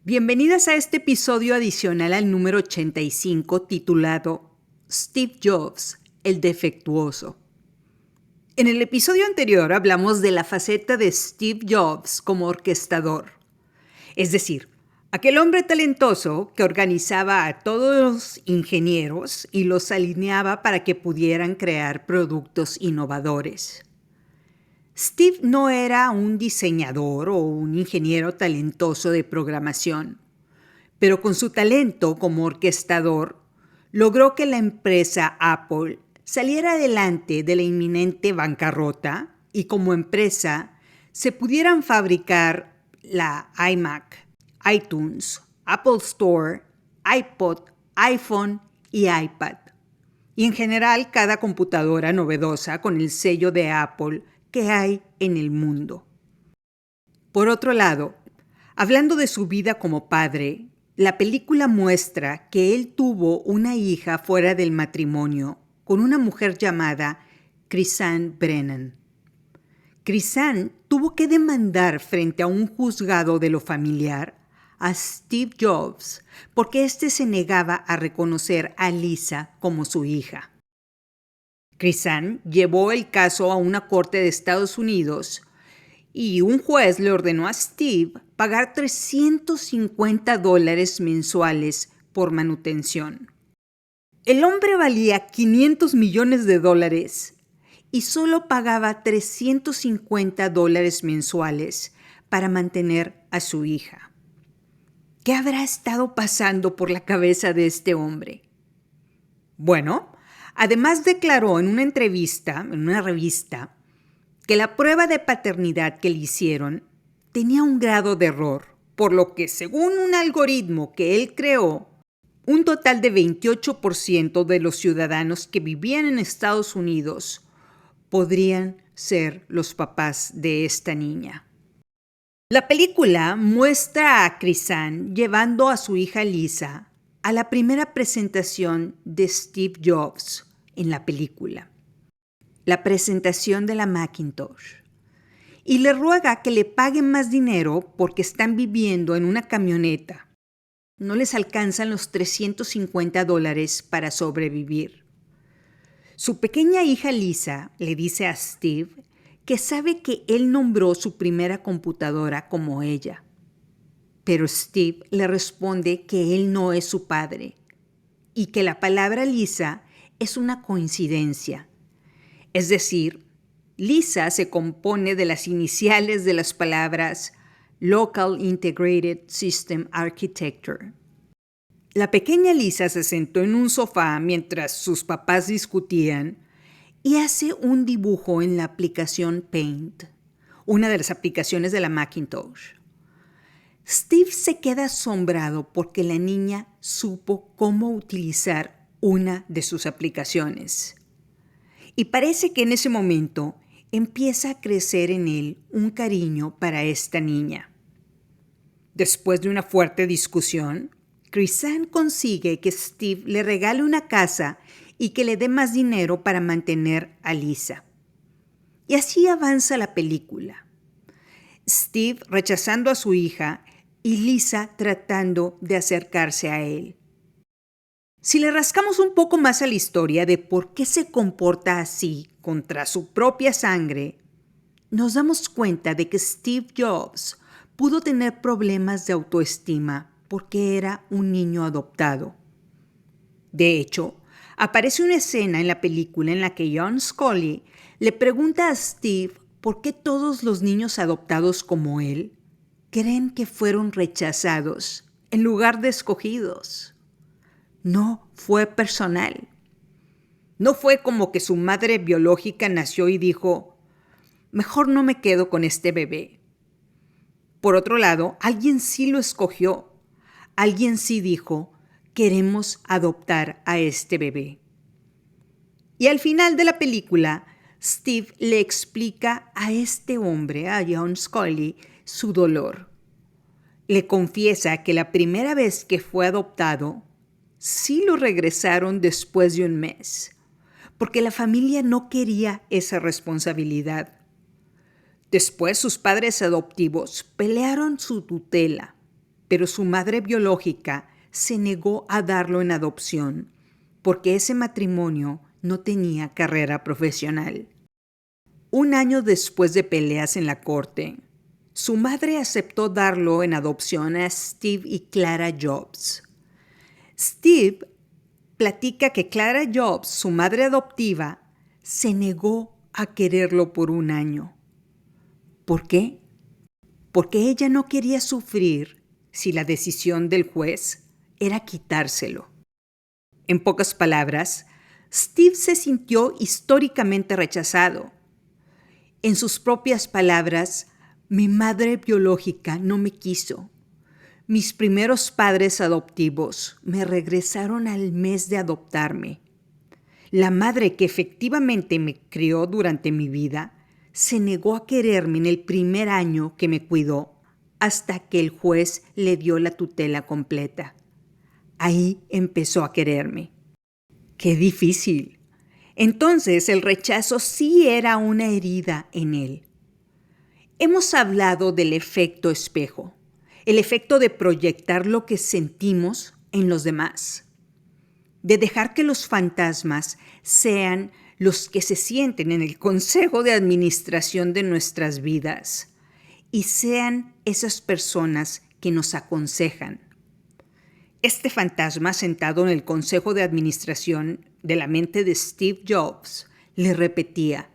Bienvenidas a este episodio adicional al número 85 titulado Steve Jobs, el defectuoso. En el episodio anterior hablamos de la faceta de Steve Jobs como orquestador, es decir, aquel hombre talentoso que organizaba a todos los ingenieros y los alineaba para que pudieran crear productos innovadores. Steve no era un diseñador o un ingeniero talentoso de programación, pero con su talento como orquestador, logró que la empresa Apple saliera adelante de la inminente bancarrota y como empresa se pudieran fabricar la iMac, iTunes, Apple Store, iPod, iPhone y iPad. Y en general cada computadora novedosa con el sello de Apple que hay en el mundo. Por otro lado, hablando de su vida como padre, la película muestra que él tuvo una hija fuera del matrimonio con una mujer llamada Chrisanne Brennan. Chrisanne tuvo que demandar frente a un juzgado de lo familiar a Steve Jobs porque éste se negaba a reconocer a Lisa como su hija. Chrisanne llevó el caso a una corte de Estados Unidos y un juez le ordenó a Steve pagar $350 mensuales por manutención. El hombre valía $500 millones y solo pagaba $350 mensuales para mantener a su hija. ¿Qué habrá estado pasando por la cabeza de este hombre? Bueno, además declaró en una entrevista, en una revista, que la prueba de paternidad que le hicieron tenía un grado de error, por lo que según un algoritmo que él creó, un total de 28% de los ciudadanos que vivían en Estados Unidos podrían ser los papás de esta niña. La película muestra a Chrisanne llevando a su hija Lisa a la primera presentación de Steve Jobs en la película, la presentación de la Macintosh, y le ruega que le paguen más dinero porque están viviendo en una camioneta. No les alcanzan los $350 para sobrevivir. Su pequeña hija Lisa le dice a Steve que sabe que él nombró su primera computadora como ella. Pero Steve le responde que él no es su padre y que la palabra Lisa es una coincidencia. Es decir, Lisa se compone de las iniciales de las palabras Local Integrated System Architecture. La pequeña Lisa se sentó en un sofá mientras sus papás discutían y hace un dibujo en la aplicación Paint, una de las aplicaciones de la Macintosh. Steve se queda asombrado porque la niña supo cómo utilizar una de sus aplicaciones. Y parece que en ese momento empieza a crecer en él un cariño para esta niña. Después de una fuerte discusión, Chrisanne consigue que Steve le regale una casa y que le dé más dinero para mantener a Lisa. Y así avanza la película. Steve rechazando a su hija y Lisa tratando de acercarse a él. Si le rascamos un poco más a la historia de por qué se comporta así contra su propia sangre, nos damos cuenta de que Steve Jobs pudo tener problemas de autoestima porque era un niño adoptado. De hecho, aparece una escena en la película en la que John Scully le pregunta a Steve por qué todos los niños adoptados como él creen que fueron rechazados en lugar de escogidos. No fue personal. No fue como que su madre biológica nació y dijo, mejor no me quedo con este bebé. Por otro lado, alguien sí lo escogió. Alguien sí dijo, queremos adoptar a este bebé. Y al final de la película, Steve le explica a este hombre, a John Scully, su dolor. Le confiesa que la primera vez que fue adoptado, sí lo regresaron después de un mes, porque la familia no quería esa responsabilidad. Después sus padres adoptivos pelearon su tutela, pero su madre biológica se negó a darlo en adopción porque ese matrimonio no tenía carrera profesional. Un año después de peleas en la corte, su madre aceptó darlo en adopción a Steve y Clara Jobs. Steve platica que Clara Jobs, su madre adoptiva, se negó a quererlo por un año. ¿Por qué? Porque ella no quería sufrir si la decisión del juez era quitárselo. En pocas palabras, Steve se sintió históricamente rechazado. En sus propias palabras, mi madre biológica no me quiso. Mis primeros padres adoptivos me regresaron al mes de adoptarme. La madre que efectivamente me crió durante mi vida se negó a quererme en el primer año que me cuidó hasta que el juez le dio la tutela completa. Ahí empezó a quererme. ¡Qué difícil! Entonces el rechazo sí era una herida en él. Hemos hablado del efecto espejo, el efecto de proyectar lo que sentimos en los demás, de dejar que los fantasmas sean los que se sienten en el consejo de administración de nuestras vidas y sean esas personas que nos aconsejan. Este fantasma sentado en el consejo de administración de la mente de Steve Jobs le repetía: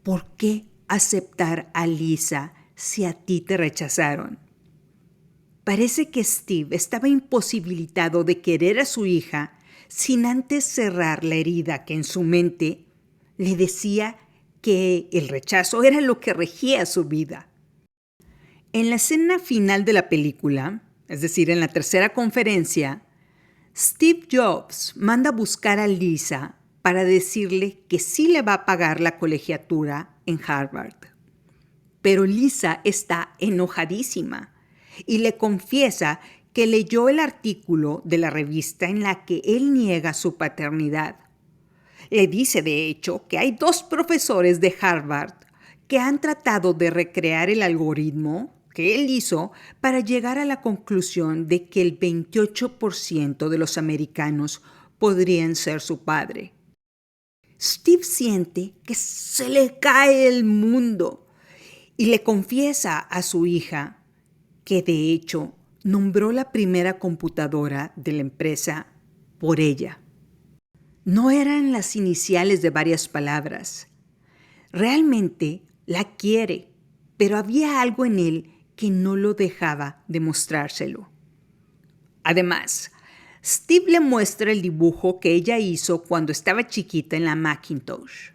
¿por qué aceptar a Lisa si a ti te rechazaron? Parece que Steve estaba imposibilitado de querer a su hija sin antes cerrar la herida que en su mente le decía que el rechazo era lo que regía su vida. En la escena final de la película, es decir, en la tercera conferencia, Steve Jobs manda a buscar a Lisa para decirle que sí le va a pagar la colegiatura en Harvard. Pero Lisa está enojadísima y le confiesa que leyó el artículo de la revista en la que él niega su paternidad. Le dice, de hecho, que hay 2 profesores de Harvard que han tratado de recrear el algoritmo que él hizo para llegar a la conclusión de que el 28% de los americanos podrían ser su padre. Steve siente que se le cae el mundo y le confiesa a su hija que de hecho nombró la primera computadora de la empresa por ella. No eran las iniciales de varias palabras. Realmente la quiere, pero había algo en él que no lo dejaba demostrárselo. Además, Steve le muestra el dibujo que ella hizo cuando estaba chiquita en la Macintosh.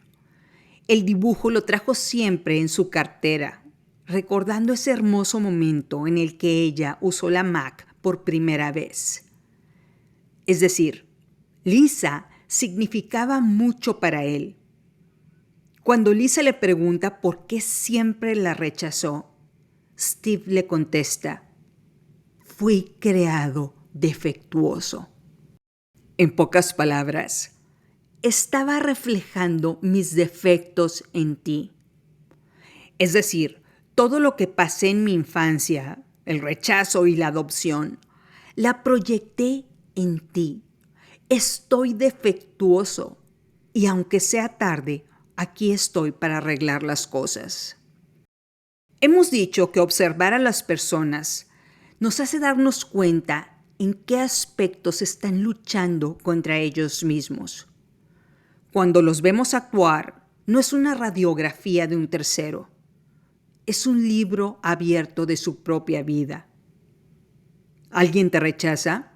El dibujo lo trajo siempre en su cartera, recordando ese hermoso momento en el que ella usó la Mac por primera vez. Es decir, Lisa significaba mucho para él. Cuando Lisa le pregunta por qué siempre la rechazó, Steve le contesta: fui creado defectuoso. En pocas palabras, estaba reflejando mis defectos en ti. Es decir, todo lo que pasé en mi infancia, el rechazo y la adopción, la proyecté en ti. Estoy defectuoso y aunque sea tarde, aquí estoy para arreglar las cosas. Hemos dicho que observar a las personas nos hace darnos cuenta en qué aspectos están luchando contra ellos mismos. Cuando los vemos actuar, no es una radiografía de un tercero. Es un libro abierto de su propia vida. ¿Alguien te rechaza?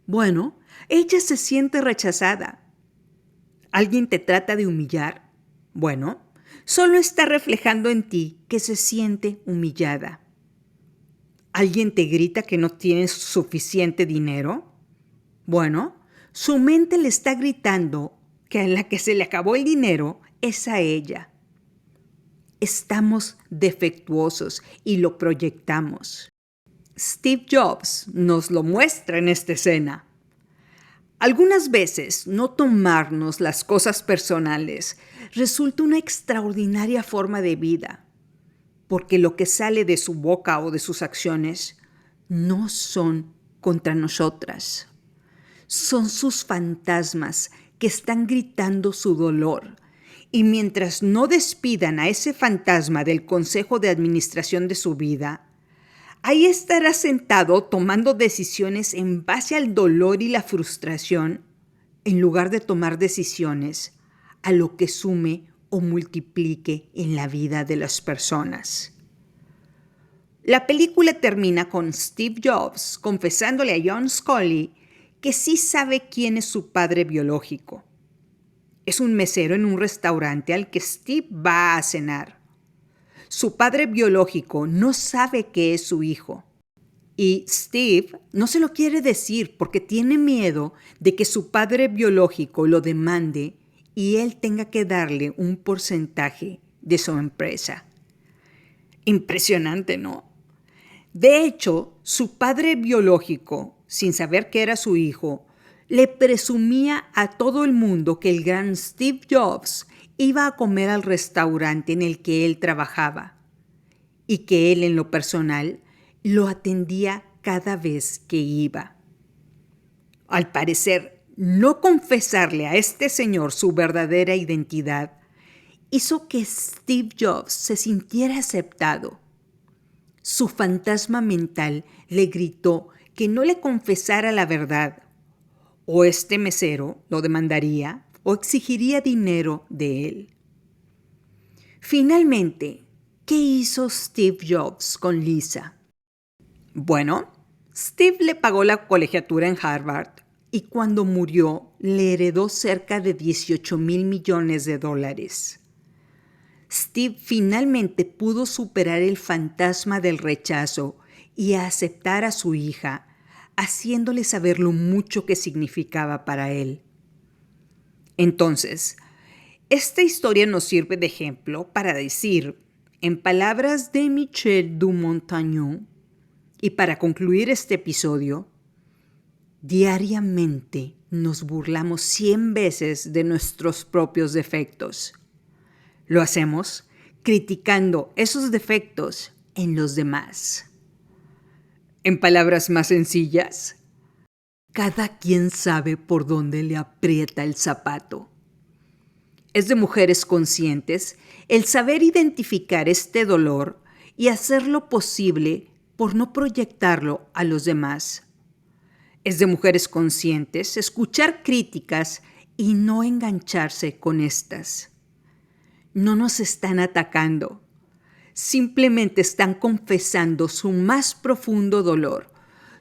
Bueno, ella se siente rechazada. ¿Alguien te trata de humillar? Bueno, solo está reflejando en ti que se siente humillada. ¿Alguien te grita que no tienes suficiente dinero? Bueno, su mente le está gritando que a la que se le acabó el dinero es a ella. Estamos defectuosos y lo proyectamos. Steve Jobs nos lo muestra en esta escena. Algunas veces no tomarnos las cosas personales resulta una extraordinaria forma de vida, porque lo que sale de su boca o de sus acciones no son contra nosotras. Son sus fantasmas que están gritando su dolor. Y mientras no despidan a ese fantasma del consejo de administración de su vida, ahí estará sentado tomando decisiones en base al dolor y la frustración, en lugar de tomar decisiones a lo que sume o multiplique en la vida de las personas. La película termina con Steve Jobs confesándole a John Scully que sí sabe quién es su padre biológico. Es un mesero en un restaurante al que Steve va a cenar. Su padre biológico no sabe que es su hijo. Y Steve no se lo quiere decir porque tiene miedo de que su padre biológico lo demande y él tenga que darle un porcentaje de su empresa. Impresionante, ¿no? De hecho, su padre biológico, sin saber que era su hijo, le presumía a todo el mundo que el gran Steve Jobs iba a comer al restaurante en el que él trabajaba y que él en lo personal lo atendía cada vez que iba. Al parecer, no confesarle a este señor su verdadera identidad hizo que Steve Jobs se sintiera aceptado. Su fantasma mental le gritó que no le confesara la verdad, o este mesero lo demandaría o exigiría dinero de él. Finalmente, ¿qué hizo Steve Jobs con Lisa? Bueno, Steve le pagó la colegiatura en Harvard y cuando murió le heredó cerca de $18 mil millones. Steve finalmente pudo superar el fantasma del rechazo y aceptar a su hija, haciéndole saber lo mucho que significaba para él. Entonces, esta historia nos sirve de ejemplo para decir, en palabras de Michel de Montaigne, y para concluir este episodio, diariamente nos burlamos 100 veces de nuestros propios defectos. Lo hacemos criticando esos defectos en los demás. En palabras más sencillas, cada quien sabe por dónde le aprieta el zapato. Es de mujeres conscientes el saber identificar este dolor y hacer lo posible por no proyectarlo a los demás. Es de mujeres conscientes escuchar críticas y no engancharse con estas. No nos están atacando, simplemente están confesando su más profundo dolor,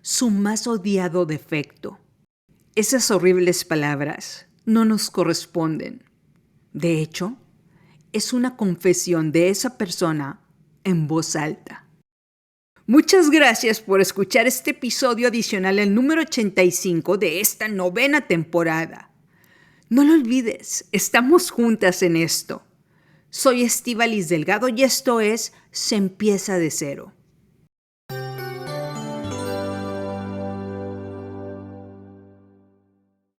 su más odiado defecto. Esas horribles palabras no nos corresponden. De hecho, es una confesión de esa persona en voz alta. Muchas gracias por escuchar este episodio adicional, el número 85 de esta 9ª temporada. No lo olvides, estamos juntas en esto. Soy Estíbaliz Delgado y esto es Se Empieza de Cero.